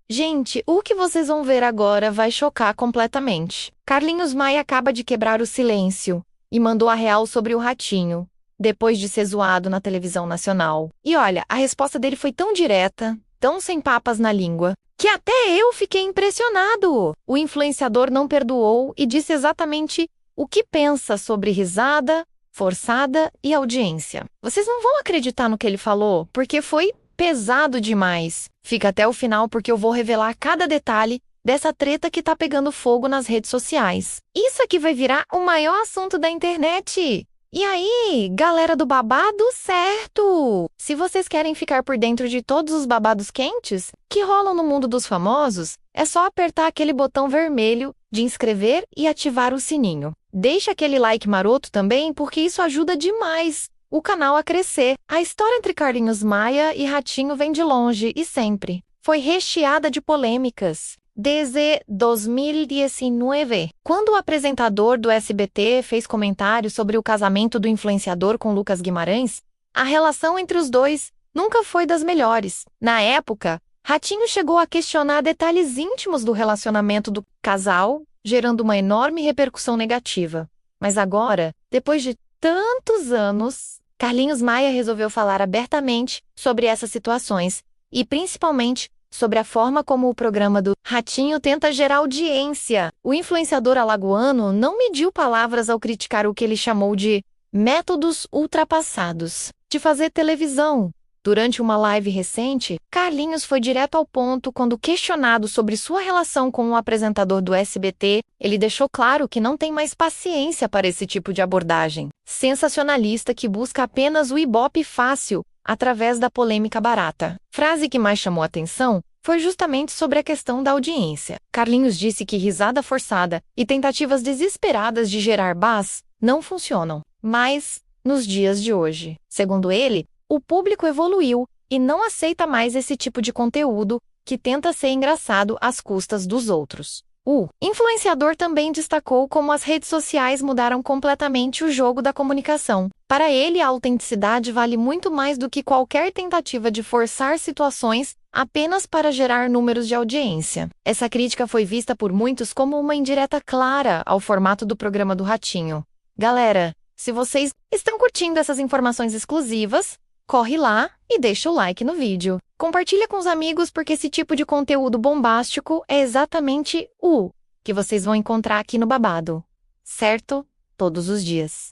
Gente, o que vocês vão ver agora vai chocar completamente. Carlinhos Maia acaba de quebrar o silêncio e mandou a real sobre o Ratinho, depois de ser zoado na televisão nacional. E olha, a resposta dele foi tão direta, tão sem papas na língua, que até eu fiquei impressionado. O influenciador não perdoou e disse exatamente o que pensa sobre risada, forçada e audiência. Vocês não vão acreditar no que ele falou, porque foi pesado demais. Fica até o final porque eu vou revelar cada detalhe dessa treta que tá pegando fogo nas redes sociais. Isso aqui vai virar o maior assunto da internet. E aí, galera do babado certo! Se vocês querem ficar por dentro de todos os babados quentes que rolam no mundo dos famosos, é só apertar aquele botão vermelho de inscrever e ativar o sininho. Deixa aquele like maroto também, porque isso ajuda demais o canal a crescer. A história entre Carlinhos Maia e Ratinho vem de longe e sempre foi recheada de polêmicas. Desde 2019, quando o apresentador do SBT fez comentários sobre o casamento do influenciador com Lucas Guimarães, a relação entre os dois nunca foi das melhores. Na época, Ratinho chegou a questionar detalhes íntimos do relacionamento do casal, gerando uma enorme repercussão negativa. Mas agora, depois de tantos anos, Carlinhos Maia resolveu falar abertamente sobre essas situações e, principalmente, sobre a forma como o programa do Ratinho tenta gerar audiência. O influenciador alagoano não mediu palavras ao criticar o que ele chamou de métodos ultrapassados de fazer televisão. Durante uma live recente, Carlinhos foi direto ao ponto quando questionado sobre sua relação com o apresentador do SBT. Ele deixou claro que não tem mais paciência para esse tipo de abordagem sensacionalista que busca apenas o ibope fácil através da polêmica barata. Frase que mais chamou atenção foi justamente sobre a questão da audiência. Carlinhos disse que risada forçada e tentativas desesperadas de gerar buzz não funcionam. Mas, nos dias de hoje, segundo ele, o público evoluiu e não aceita mais esse tipo de conteúdo que tenta ser engraçado às custas dos outros. O influenciador também destacou como as redes sociais mudaram completamente o jogo da comunicação. Para ele, a autenticidade vale muito mais do que qualquer tentativa de forçar situações apenas para gerar números de audiência. Essa crítica foi vista por muitos como uma indireta clara ao formato do programa do Ratinho. Galera, se vocês estão curtindo essas informações exclusivas, corre lá e deixa o like no vídeo. Compartilha com os amigos porque esse tipo de conteúdo bombástico é exatamente o que vocês vão encontrar aqui no babado. Certo? Todos os dias.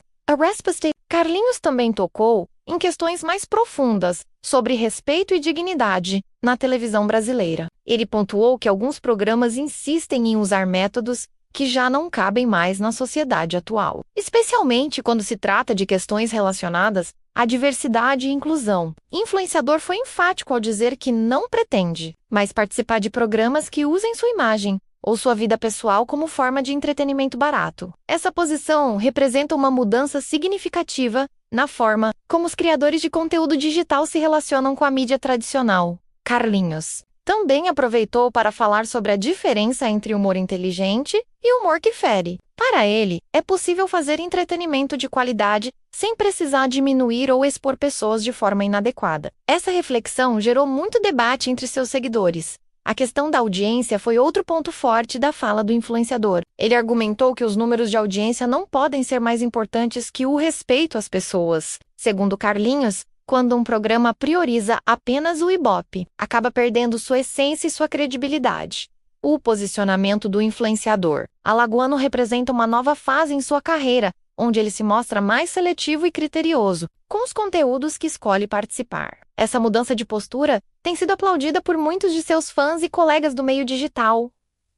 Carlinhos também tocou em questões mais profundas sobre respeito e dignidade na televisão brasileira. Ele pontuou que alguns programas insistem em usar métodos que já não cabem mais na sociedade atual, especialmente quando se trata de questões relacionadas à diversidade e inclusão. O influenciador foi enfático ao dizer que não pretende mais participar de programas que usem sua imagem ou sua vida pessoal como forma de entretenimento barato. Essa posição representa uma mudança significativa na forma como os criadores de conteúdo digital se relacionam com a mídia tradicional. Carlinhos também aproveitou para falar sobre a diferença entre humor inteligente e humor que fere. Para ele, é possível fazer entretenimento de qualidade sem precisar diminuir ou expor pessoas de forma inadequada. Essa reflexão gerou muito debate entre seus seguidores. A questão da audiência foi outro ponto forte da fala do influenciador. Ele argumentou que os números de audiência não podem ser mais importantes que o respeito às pessoas. Segundo Carlinhos, quando um programa prioriza apenas o ibope, acaba perdendo sua essência e sua credibilidade. O posicionamento do influenciador alagoano representa uma nova fase em sua carreira, onde ele se mostra mais seletivo e criterioso com os conteúdos que escolhe participar. Essa mudança de postura tem sido aplaudida por muitos de seus fãs e colegas do meio digital.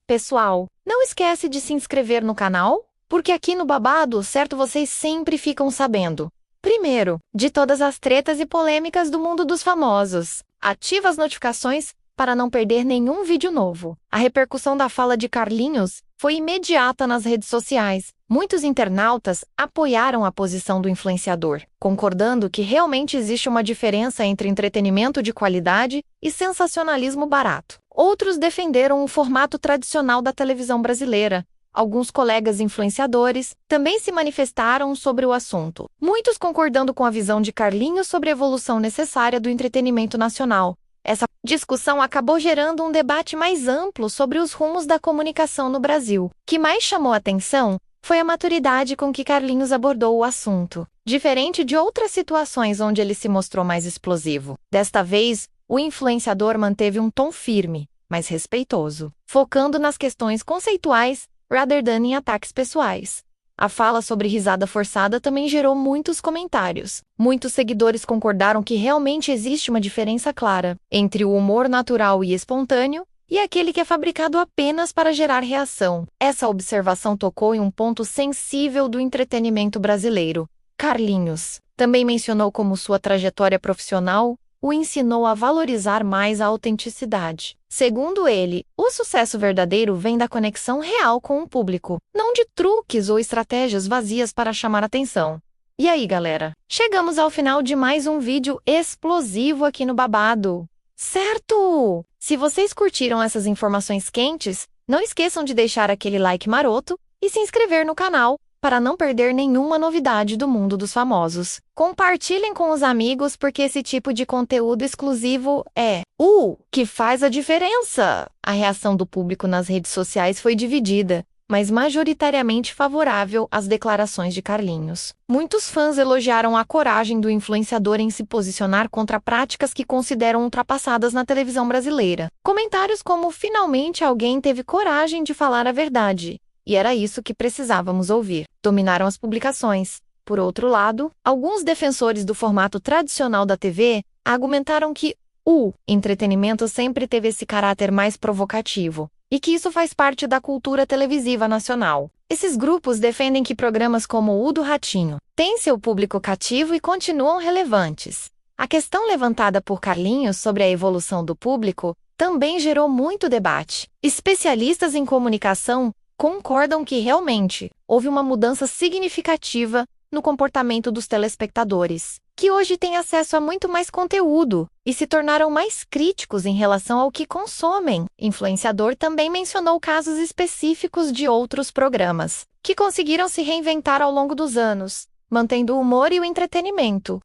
Pessoal, não esquece de se inscrever no canal, porque aqui no Babado, certo, vocês sempre ficam sabendo. Primeiro, de todas as tretas e polêmicas do mundo dos famosos. Ativa as notificações para não perder nenhum vídeo novo. A repercussão da fala de Carlinhos foi imediata nas redes sociais. Muitos internautas apoiaram a posição do influenciador, concordando que realmente existe uma diferença entre entretenimento de qualidade e sensacionalismo barato. Outros defenderam o formato tradicional da televisão brasileira. Alguns colegas influenciadores também se manifestaram sobre o assunto, muitos concordando com a visão de Carlinhos sobre a evolução necessária do entretenimento nacional. Essa discussão acabou gerando um debate mais amplo sobre os rumos da comunicação no Brasil. O que mais chamou atenção foi a maturidade com que Carlinhos abordou o assunto. Diferente de outras situações onde ele se mostrou mais explosivo, desta vez, o influenciador manteve um tom firme, mas respeitoso, focando nas questões conceituais, rather than em ataques pessoais. A fala sobre risada forçada também gerou muitos comentários. Muitos seguidores concordaram que realmente existe uma diferença clara entre o humor natural e espontâneo e aquele que é fabricado apenas para gerar reação. Essa observação tocou em um ponto sensível do entretenimento brasileiro. Carlinhos também mencionou como sua trajetória profissional o ensinou a valorizar mais a autenticidade. Segundo ele, o sucesso verdadeiro vem da conexão real com o público, não de truques ou estratégias vazias para chamar atenção. E aí, galera? Chegamos ao final de mais um vídeo explosivo aqui no Babado. Certo! Se vocês curtiram essas informações quentes, não esqueçam de deixar aquele like maroto e se inscrever no canal para não perder nenhuma novidade do mundo dos famosos. Compartilhem com os amigos porque esse tipo de conteúdo exclusivo é o que faz a diferença. A reação do público nas redes sociais foi dividida, mas majoritariamente favorável às declarações de Carlinhos. Muitos fãs elogiaram a coragem do influenciador em se posicionar contra práticas que consideram ultrapassadas na televisão brasileira. Comentários como "finalmente alguém teve coragem de falar a verdade", e era isso que precisávamos ouvir, dominaram as publicações. Por outro lado, alguns defensores do formato tradicional da TV argumentaram que o entretenimento sempre teve esse caráter mais provocativo, e que isso faz parte da cultura televisiva nacional. Esses grupos defendem que programas como o do Ratinho têm seu público cativo e continuam relevantes. A questão levantada por Carlinhos sobre a evolução do público também gerou muito debate. Especialistas em comunicação concordam que realmente houve uma mudança significativa no comportamento dos telespectadores, que hoje têm acesso a muito mais conteúdo e se tornaram mais críticos em relação ao que consomem. O influenciador também mencionou casos específicos de outros programas, que conseguiram se reinventar ao longo dos anos, mantendo o humor e o entretenimento,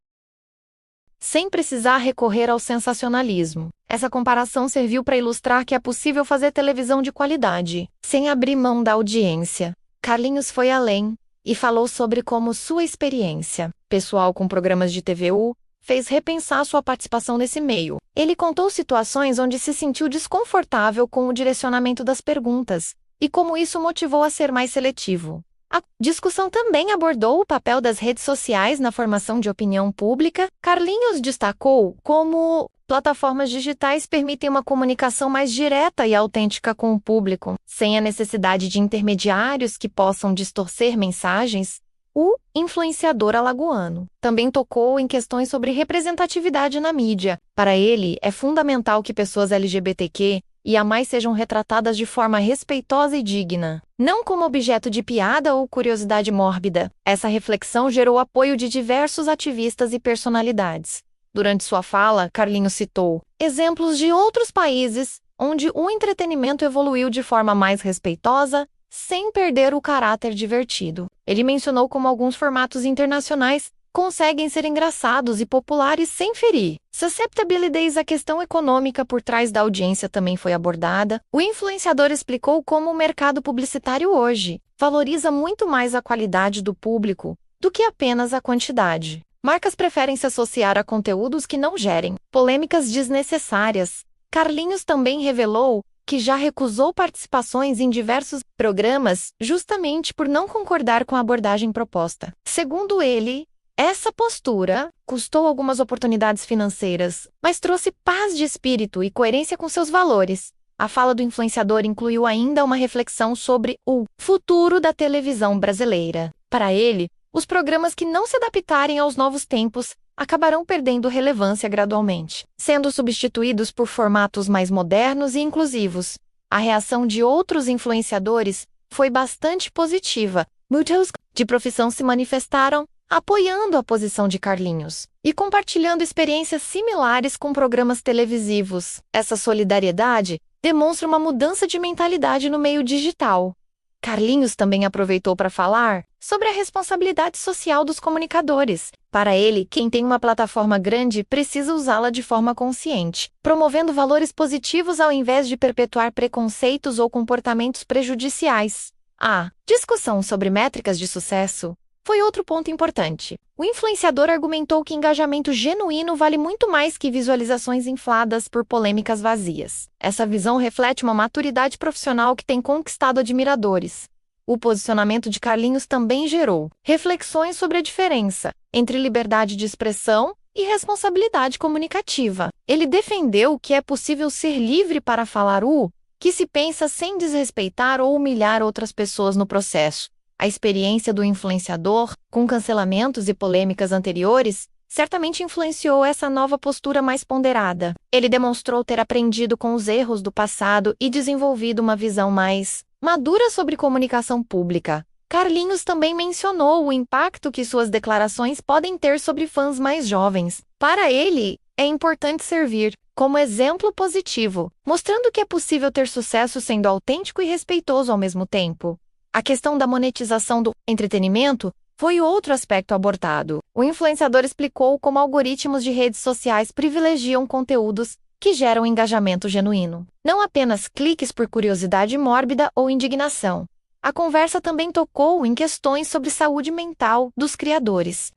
sem precisar recorrer ao sensacionalismo. Essa comparação serviu para ilustrar que é possível fazer televisão de qualidade, sem abrir mão da audiência. Carlinhos foi além e falou sobre como sua experiência pessoal com programas de TVU fez repensar sua participação nesse meio. Ele contou situações onde se sentiu desconfortável com o direcionamento das perguntas e como isso motivou a ser mais seletivo. A discussão também abordou o papel das redes sociais na formação de opinião pública. Carlinhos destacou como plataformas digitais permitem uma comunicação mais direta e autêntica com o público, sem a necessidade de intermediários que possam distorcer mensagens. O influenciador alagoano também tocou em questões sobre representatividade na mídia. Para ele, é fundamental que pessoas LGBTQ e a mais sejam retratadas de forma respeitosa e digna, não como objeto de piada ou curiosidade mórbida. Essa reflexão gerou apoio de diversos ativistas e personalidades. Durante sua fala, Carlinhos citou exemplos de outros países onde o entretenimento evoluiu de forma mais respeitosa, sem perder o caráter divertido. Ele mencionou como alguns formatos internacionais conseguem ser engraçados e populares sem ferir susceptibilidades. A questão econômica por trás da audiência também foi abordada. O influenciador explicou como o mercado publicitário hoje valoriza muito mais a qualidade do público do que apenas a quantidade. Marcas preferem se associar a conteúdos que não gerem polêmicas desnecessárias. Carlinhos também revelou que já recusou participações em diversos programas justamente por não concordar com a abordagem proposta. Segundo ele, essa postura custou algumas oportunidades financeiras, mas trouxe paz de espírito e coerência com seus valores. A fala do influenciador incluiu ainda uma reflexão sobre o futuro da televisão brasileira. Para ele, os programas que não se adaptarem aos novos tempos acabarão perdendo relevância gradualmente, sendo substituídos por formatos mais modernos e inclusivos. A reação de outros influenciadores foi bastante positiva. Muitos de profissão se manifestaram apoiando a posição de Carlinhos e compartilhando experiências similares com programas televisivos. Essa solidariedade demonstra uma mudança de mentalidade no meio digital, Carlinhos também aproveitou para falar sobre a responsabilidade social dos comunicadores. Para ele, quem tem uma plataforma grande precisa usá-la de forma consciente, promovendo valores positivos ao invés de perpetuar preconceitos ou comportamentos prejudiciais. A discussão sobre métricas de sucesso foi outro ponto importante. O influenciador argumentou que engajamento genuíno vale muito mais que visualizações infladas por polêmicas vazias. Essa visão reflete uma maturidade profissional que tem conquistado admiradores. O posicionamento de Carlinhos também gerou reflexões sobre a diferença entre liberdade de expressão e responsabilidade comunicativa. Ele defendeu que é possível ser livre para falar o que se pensa sem desrespeitar ou humilhar outras pessoas no processo. A experiência do influenciador, com cancelamentos e polêmicas anteriores, certamente influenciou essa nova postura mais ponderada. Ele demonstrou ter aprendido com os erros do passado e desenvolvido uma visão mais madura sobre comunicação pública. Carlinhos também mencionou o impacto que suas declarações podem ter sobre fãs mais jovens. Para ele, é importante servir como exemplo positivo, mostrando que é possível ter sucesso sendo autêntico e respeitoso ao mesmo tempo. A questão da monetização do entretenimento foi outro aspecto abordado. O influenciador explicou como algoritmos de redes sociais privilegiam conteúdos que geram engajamento genuíno, não apenas cliques por curiosidade mórbida ou indignação. A conversa também tocou em questões sobre saúde mental dos criadores.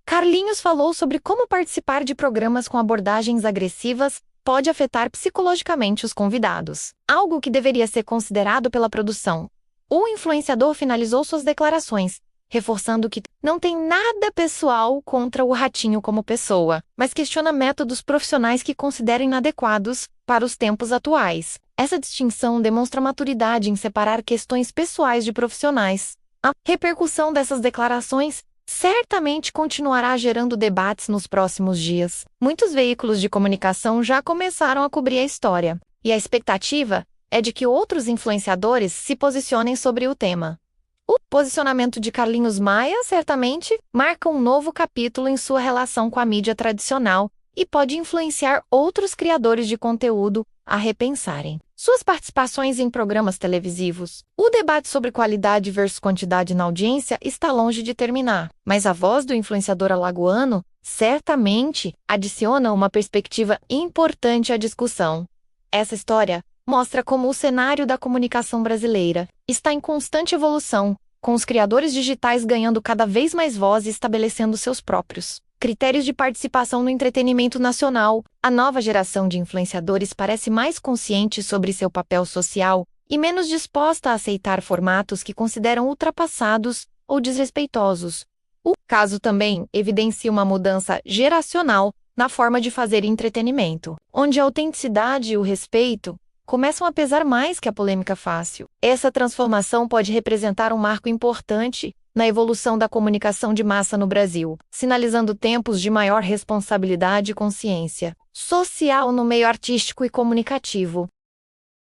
Carlinhos falou sobre como participar de programas com abordagens agressivas pode afetar psicologicamente os convidados, algo que deveria ser considerado pela produção. O influenciador finalizou suas declarações, reforçando que não tem nada pessoal contra o Ratinho como pessoa, mas questiona métodos profissionais que considera inadequados para os tempos atuais. Essa distinção demonstra maturidade em separar questões pessoais de profissionais. A repercussão dessas declarações certamente continuará gerando debates nos próximos dias. Muitos veículos de comunicação já começaram a cobrir a história, e a expectativa é de que outros influenciadores se posicionem sobre o tema. O posicionamento de Carlinhos Maia certamente marca um novo capítulo em sua relação com a mídia tradicional e pode influenciar outros criadores de conteúdo a repensarem suas participações em programas televisivos. O debate sobre qualidade versus quantidade na audiência está longe de terminar, mas a voz do influenciador alagoano certamente adiciona uma perspectiva importante à discussão. Essa história mostra como o cenário da comunicação brasileira está em constante evolução, com os criadores digitais ganhando cada vez mais voz e estabelecendo seus próprios critérios de participação no entretenimento nacional. A nova geração de influenciadores parece mais consciente sobre seu papel social e menos disposta a aceitar formatos que consideram ultrapassados ou desrespeitosos. O caso também evidencia uma mudança geracional na forma de fazer entretenimento, onde a autenticidade e o respeito começam a pesar mais que a polêmica fácil. Essa transformação pode representar um marco importante na evolução da comunicação de massa no Brasil, sinalizando tempos de maior responsabilidade e consciência social no meio artístico e comunicativo.